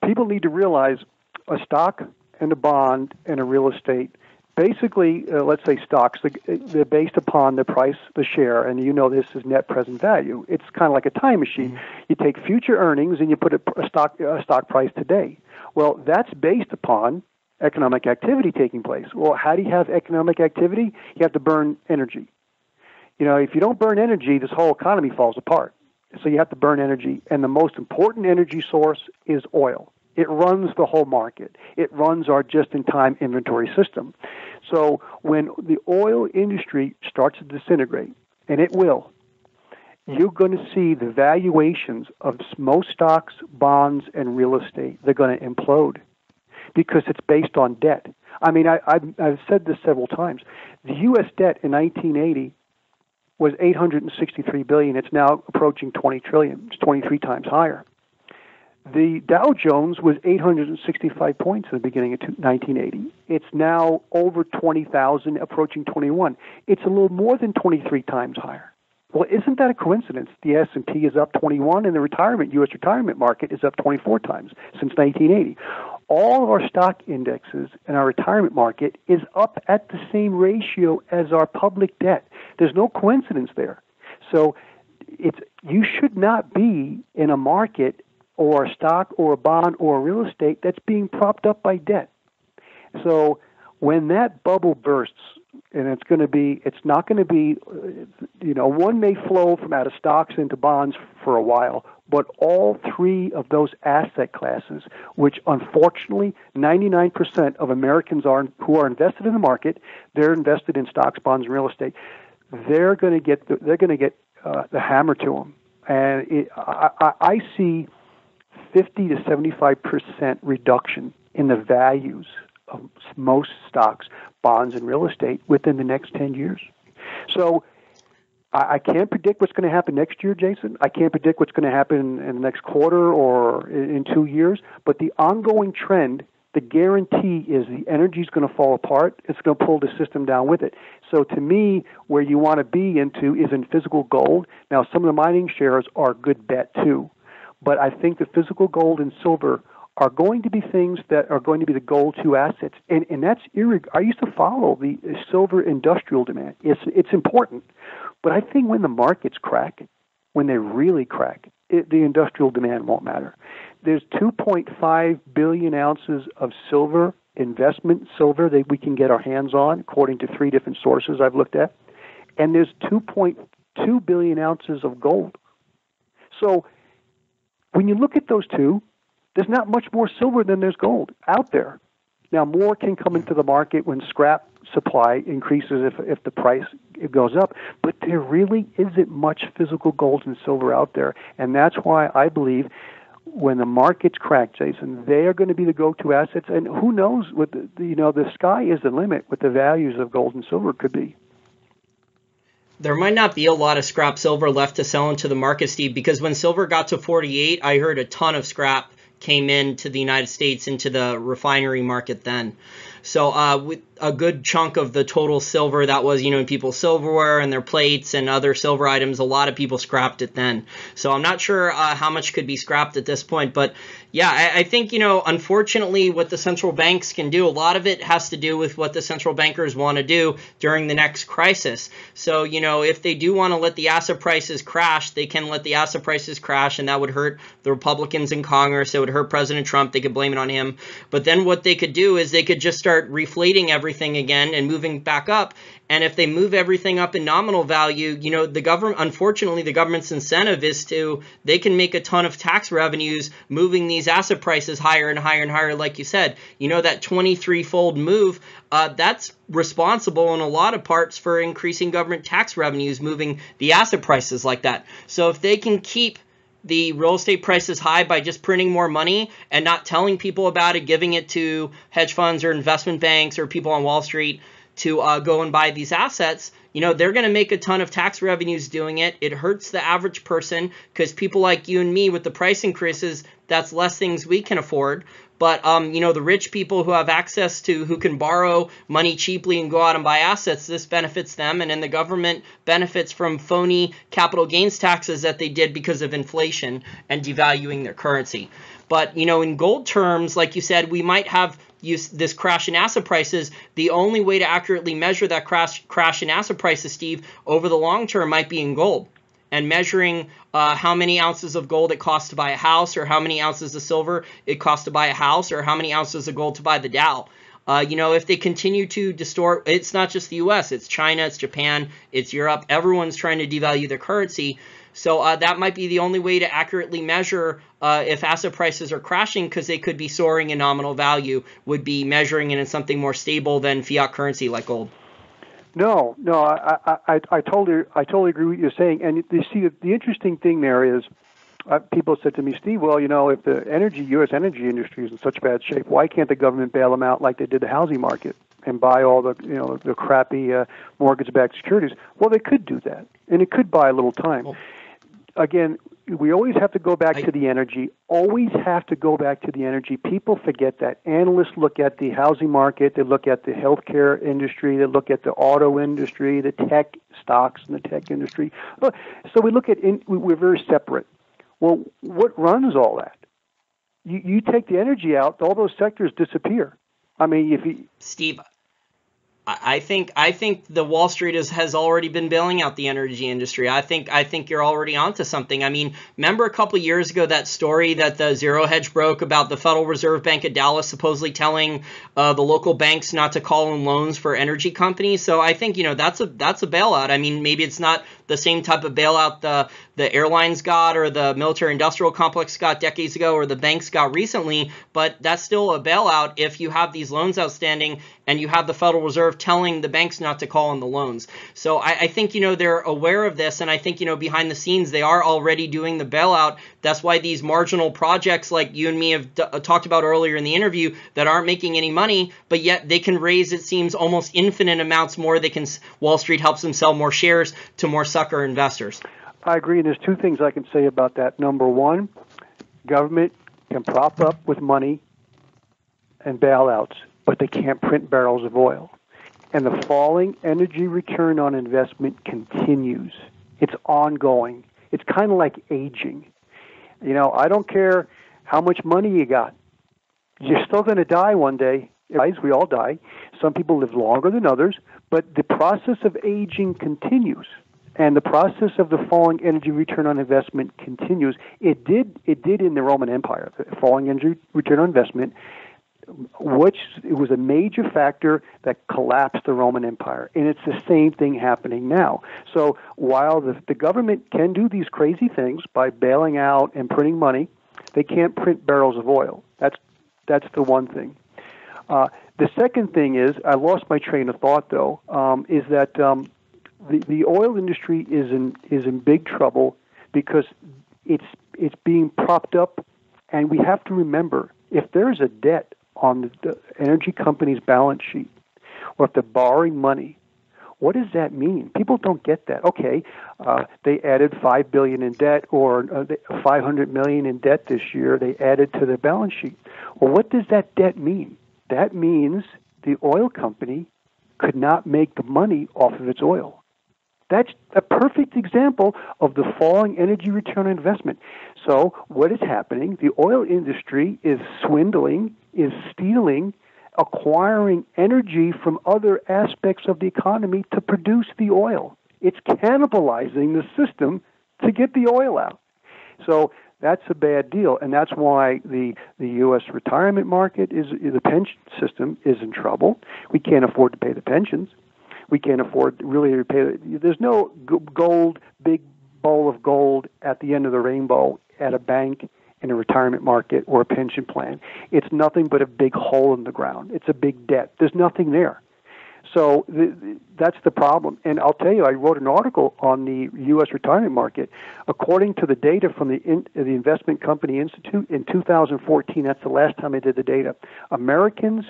people need to realize a stock and a bond and a real estate, basically, let's say stocks, they're based upon the price, the share, and this is net present value. It's kind of like a time machine. Mm-hmm. You take future earnings and you put a stock price today. Well, that's based upon economic activity taking place. Well, how do you have economic activity? You have to burn energy. If you don't burn energy, this whole economy falls apart. So you have to burn energy, and the most important energy source is oil. It runs the whole market. It runs our just-in-time inventory system. So when the oil industry starts to disintegrate, and it will, you're going to see the valuations of most stocks, bonds, and real estate, they're going to implode because it's based on debt. I mean, I've said this several times. The U.S. debt in 1980 was $863 billion. It's now approaching $20 trillion. It's 23 times higher. The Dow Jones was 865 points at the beginning of 1980. It's now over 20,000, approaching 21. It's a little more than 23 times higher. Well, isn't that a coincidence? The S&P is up 21, and the U.S. retirement market is up 24 times since 1980. All of our stock indexes and our retirement market is up at the same ratio as our public debt. There's no coincidence there. So you should not be in a market or a stock or a bond or a real estate that's being propped up by debt. So when that bubble bursts, and it's not going to be, one may flow from out of stocks into bonds for a while, but all three of those asset classes, which unfortunately 99% of Americans who are invested in the market, they're invested in stocks, bonds, and real estate. They're going to get the hammer to them, and I see 50 to 75% reduction in the values of most stocks, bonds, and real estate within the next 10 years. So I can't predict what's going to happen next year, Jason. I can't predict what's going to happen in the next quarter or in 2 years. But the ongoing trend, the guarantee is the energy is going to fall apart. It's going to pull the system down with it. So to me, where you want to be into is in physical gold. Now, some of the mining shares are a good bet too. But I think the physical gold and silver are going to be things that are going to be the go-to assets. And that's I used to follow the silver industrial demand. It's important. But I think when the markets crack, when they really crack, the industrial demand won't matter. There's 2.5 billion ounces of silver, investment silver, that we can get our hands on, according to 3 different sources I've looked at. And there's 2.2 billion ounces of gold. So when you look at those two, there's not much more silver than there's gold out there. Now, more can come into the market when scrap supply increases if the price it goes up. But there really isn't much physical gold and silver out there, and that's why I believe when the markets crack, Jason, they are going to be the go-to assets. And who knows what the sky is the limit. What the values of gold and silver could be. There might not be a lot of scrap silver left to sell into the market, Steve, because when silver got to 48, I heard a ton of scrap came into the United States, into the refinery market then. So with a good chunk of the total silver that was, in people's silverware and their plates and other silver items, a lot of people scrapped it then. So I'm not sure how much could be scrapped at this point. But yeah, I think, unfortunately, what the central banks can do, a lot of it has to do with what the central bankers want to do during the next crisis. So, if they do want to let the asset prices crash, they can let the asset prices crash, and that would hurt the Republicans in Congress. It would hurt President Trump. They could blame it on him. But then what they could do is they could just start reflating everything again and moving back up. And if they move everything up in nominal value, the government, unfortunately, the government's incentive is they can make a ton of tax revenues moving these asset prices higher and higher and higher. Like you said, that 23-fold move, that's responsible in a lot of parts for increasing government tax revenues, moving the asset prices like that. So if they can keep the real estate prices high by just printing more money and not telling people about it, giving it to hedge funds or investment banks or people on Wall Street to go and buy these assets, they're going to make a ton of tax revenues doing it. It hurts the average person because people like you and me with the price increases, that's less things we can afford. But, the rich people who have access to, who can borrow money cheaply and go out and buy assets, this benefits them. And then the government benefits from phony capital gains taxes that they did because of inflation and devaluing their currency. But, in gold terms, like you said, we might have this crash in asset prices. The only way to accurately measure that crash in asset prices, Steve, over the long term might be in gold. And measuring how many ounces of gold it costs to buy a house, or how many ounces of silver it costs to buy a house, or how many ounces of gold to buy the Dow. If they continue to distort, it's not just the U.S., it's China, it's Japan, it's Europe. Everyone's trying to devalue their currency. So that might be the only way to accurately measure if asset prices are crashing, because they could be soaring in nominal value, would be measuring it in something more stable than fiat currency like gold. No, I totally agree with what you're saying. And you see, the interesting thing there is, people said to me, Steve, well, if the U.S. energy industry is in such bad shape, why can't the government bail them out like they did the housing market and buy all the crappy mortgage-backed securities? Well, they could do that, and it could buy a little time. Well, again, we always have to go back to the energy. Always have to go back to the energy. People forget that. Analysts look at the housing market. They look at the healthcare industry. They look at the auto industry, the tech stocks in the tech industry. So we look at we're very separate. Well, what runs all that? You take the energy out, all those sectors disappear. I mean, Steve, I think the Wall Street has already been bailing out the energy industry. I think you're already onto something. I mean, remember a couple of years ago that story that the Zero Hedge broke about the Federal Reserve Bank of Dallas supposedly telling the local banks not to call in loans for energy companies. So I think that's a bailout. I mean, maybe it's not the same type of bailout the airlines got or the military industrial complex got decades ago or the banks got recently, but that's still a bailout if you have these loans outstanding and you have the Federal Reserve telling the banks not to call on the loans. So I think, they're aware of this, and I think, behind the scenes they are already doing the bailout. That's why these marginal projects like you and me have talked about earlier in the interview that aren't making any money, but yet they can raise, it seems, almost infinite amounts more. Wall Street helps them sell more shares to more sucker investors. I agree, and there's two things I can say about that. Number one, government can prop up with money and bailouts, but they can't print barrels of oil. And the falling energy return on investment continues. It's ongoing. It's kind of like aging. I don't care how much money you got. You're still going to die one day. We all die. Some people live longer than others, but the process of aging continues. And the process of the falling energy return on investment continues. It did in the Roman Empire, the falling energy return on investment, which it was a major factor that collapsed the Roman Empire. And it's the same thing happening now. So while the government can do these crazy things by bailing out and printing money, they can't print barrels of oil. That's the one thing. The second thing is, I lost my train of thought, though, is that the oil industry is in big trouble because it's being propped up, and we have to remember, if there's a debt on the energy company's balance sheet, or if they're borrowing money, what does that mean? People don't get that. Okay, they added $5 billion in debt, or $500 million in debt this year. They added to their balance sheet. Well, what does that debt mean? That means the oil company could not make the money off of its oil. That's a perfect example of the falling energy return on investment. So what is happening? The oil industry is swindling, is stealing, acquiring energy from other aspects of the economy to produce the oil. It's cannibalizing the system to get the oil out. So that's a bad deal, and that's why the U.S. retirement market the pension system is in trouble. We can't afford to pay the pensions. We can't afford really to pay. There's no big bowl of gold at the end of the rainbow at a bank, in a retirement market, or a pension plan. It's nothing but a big hole in the ground. It's a big debt. There's nothing there. So that's the problem. And I'll tell you, I wrote an article on the U.S. retirement market. According to the data from the Investment Company Institute in 2014, that's the last time I did the data, Americans,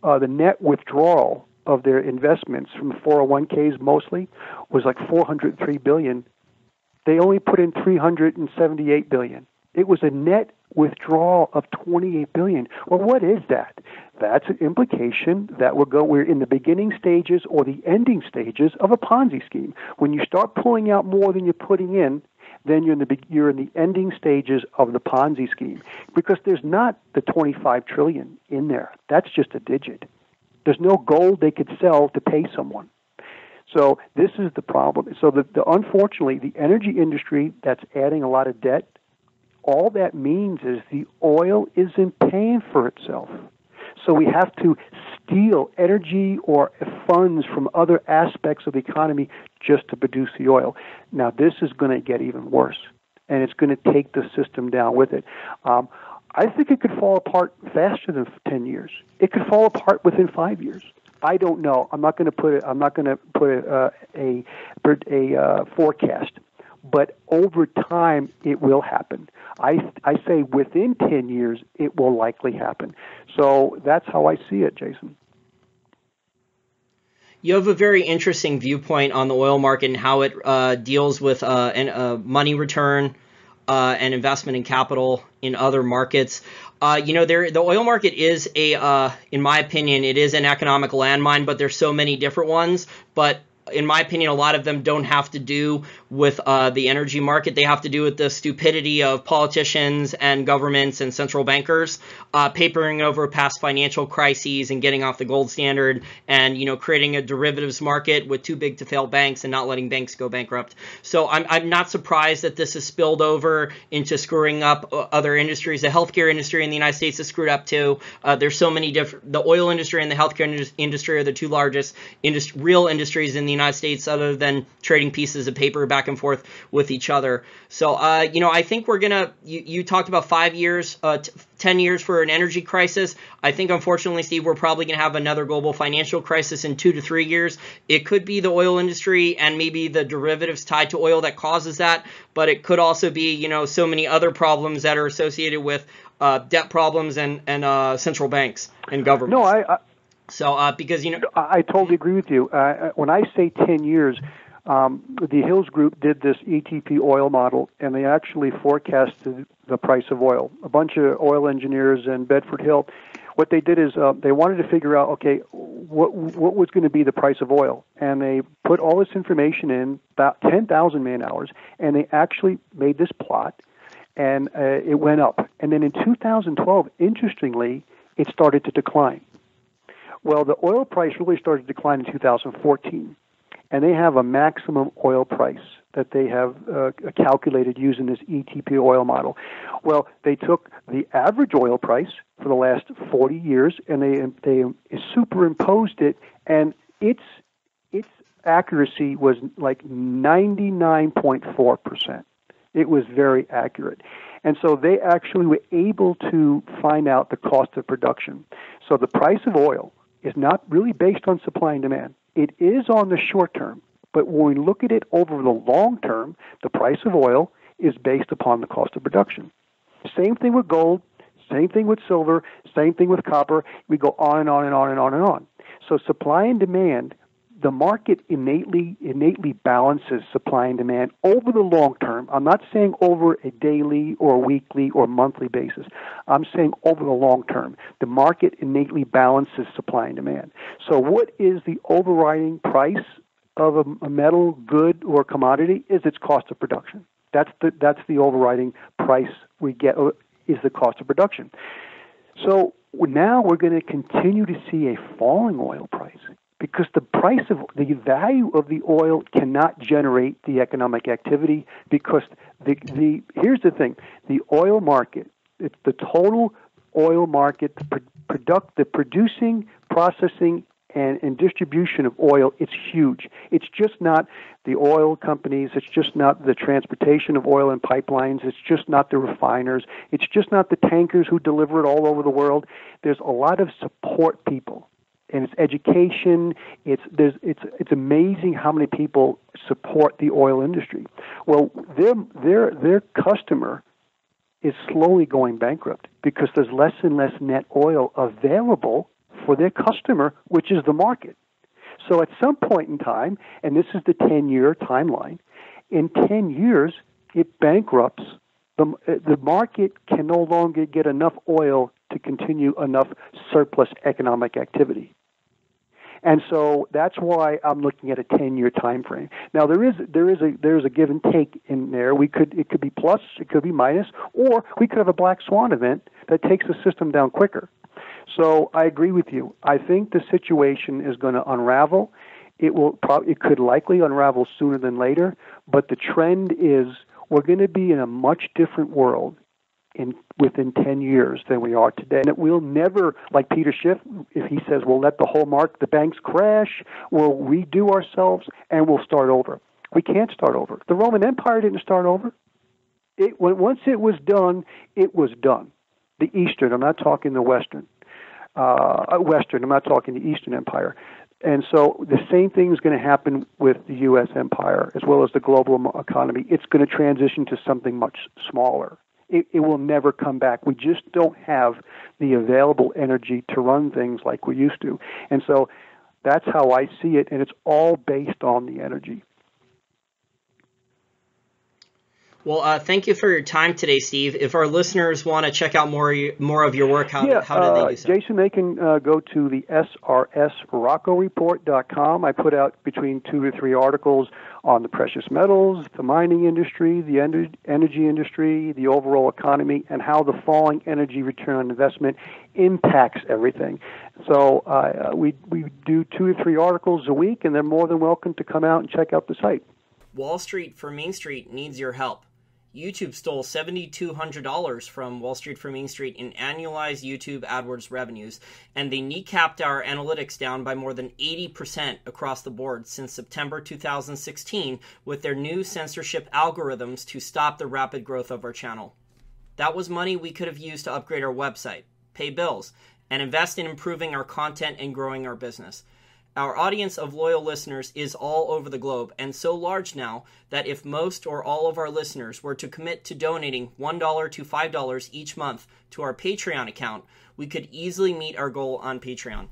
the net withdrawal of their investments from 401ks mostly was like $403 billion. They only put in $378 billion. It was a net withdrawal of $28 billion. Well, what is that? That's an implication that we're in the beginning stages or the ending stages of a Ponzi scheme. When you start pulling out more than you're putting in, then you're in the ending stages of the Ponzi scheme, because there's not the $25 trillion in there. That's just a digit. There's no gold they could sell to pay someone. So this is the problem. So unfortunately, the energy industry that's adding a lot of debt, all that means is the oil isn't paying for itself. So we have to steal energy or funds from other aspects of the economy just to produce the oil. Now, this is going to get even worse, and it's going to take the system down with it. I think it could fall apart faster than 10 years. It could fall apart within 5 years. I don't know. I'm not going to put a forecast, but over time it will happen. I say within 10 years it will likely happen. So that's how I see it, Jason. You have a very interesting viewpoint on the oil market and how it deals with money return and investment in capital in other markets. The oil market is in my opinion, it is an economic landmine, but there's so many different ones. But in my opinion, a lot of them don't have to do with the energy market. They have to do with the stupidity of politicians and governments and central bankers papering over past financial crises and getting off the gold standard and, creating a derivatives market with too big to fail banks and not letting banks go bankrupt. So I'm not surprised that this has spilled over into screwing up other industries. The healthcare industry in the United States is screwed up too. There's so many different. The oil industry and the healthcare industry are the two largest real industries in the United States, other than trading pieces of paper back and forth with each other. So, I think we're gonna. You talked about 5 years, 10 years for an energy crisis. I think, unfortunately, Steve, we're probably gonna have another global financial crisis in 2 to 3 years. It could be the oil industry and maybe the derivatives tied to oil that causes that, but it could also be, so many other problems that are associated with debt problems and central banks and governments. No, because I totally agree with you. When I say 10 years, the Hills Group did this ETP oil model, and they actually forecasted the price of oil. A bunch of oil engineers in Bedford Hill. What they did is they wanted to figure out, okay, what was going to be the price of oil, and they put all this information in, about 10,000 man hours, and they actually made this plot, and it went up. And then in 2012, interestingly, it started to decline. Well, the oil price really started to decline in 2014, and they have a maximum oil price that they have calculated using this ETP oil model. Well, they took the average oil price for the last 40 years, and they superimposed it, and its accuracy was like 99.4%. It was very accurate. And so they actually were able to find out the cost of production. So the price of oil is not really based on supply and demand. It is on the short term, But when we look at it over the long term, the price of oil is based upon the cost of production. Same thing with gold, same thing with silver, same thing with copper. We go on and on and on and on and on. So supply and demand, the market innately balances supply and demand over the long term. I'm not saying over a daily or weekly or monthly basis. I'm saying over the long term. The market innately balances supply and demand. So what is the overriding price of a metal, good, or commodity? Is its cost of production. That's the overriding price we get, is the cost of production. So now we're going to continue to see a falling oil price, because the value of the oil cannot generate the economic activity, because here's the thing, the oil market, it's the total oil market, the producing, processing, and distribution of oil, it's huge. It's just not the oil companies, it's just not the transportation of oil and pipelines, it's just not the refiners, it's just not the tankers who deliver it all over the world. There's a lot of support people. And it's education. It's amazing how many people support the oil industry. Well, their customer is slowly going bankrupt because there's less and less net oil available for their customer, which is the market. So at some point in time, and this is the 10-year timeline, in 10 years it bankrupts. The market can no longer get enough oil to continue enough surplus economic activity. And so that's why I'm looking at a 10-year time frame. Now there is a give and take in there. It could be plus, it could be minus, or we could have a black swan event that takes the system down quicker. So I agree with you. I think the situation is going to unravel. It could likely unravel sooner than later, but the trend is we're going to be in a much different world within 10 years than we are today. And we'll never, like Peter Schiff, if he says we'll let the banks crash, we'll redo ourselves, and we'll start over. We can't start over. The Roman Empire didn't start over. Once it was done, it was done. The Eastern, I'm not talking the Western. Western, I'm not talking the Eastern Empire. And so the same thing is going to happen with the U.S. empire as well as the global economy. It's going to transition to something much smaller. It will never come back. We just don't have the available energy to run things like we used to. And so that's how I see it, and it's all based on the energy. Well, thank you for your time today, Steve. If our listeners want to check out more of your work, how do they do so? Jason, they can go to the srsroccoreport.com. I put out between 2 to 3 articles on the precious metals, the mining industry, the energy industry, the overall economy, and how the falling energy return on investment impacts everything. So we do 2 to 3 articles a week, and they're more than welcome to come out and check out the site. Wall Street for Main Street needs your help. YouTube stole $7,200 from Wall Street for Main Street in annualized YouTube AdWords revenues, and they kneecapped our analytics down by more than 80% across the board since September 2016 with their new censorship algorithms to stop the rapid growth of our channel. That was money we could have used to upgrade our website, pay bills, and invest in improving our content and growing our business. Our audience of loyal listeners is all over the globe and so large now that if most or all of our listeners were to commit to donating $1 to $5 each month to our Patreon account, we could easily meet our goal on Patreon.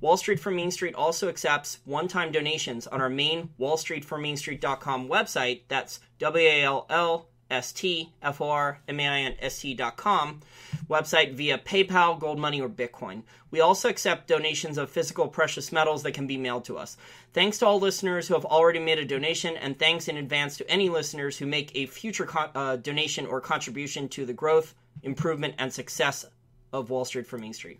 Wall Street for Main Street also accepts one-time donations on our main wallstreetformainstreet.com website. That's WALLSTFORMAINST.com website via PayPal, Gold Money, or Bitcoin. We also accept donations of physical precious metals that can be mailed to us. Thanks to all listeners who have already made a donation, and thanks in advance to any listeners who make a future donation or contribution to the growth, improvement, and success of Wall Street for Main Street.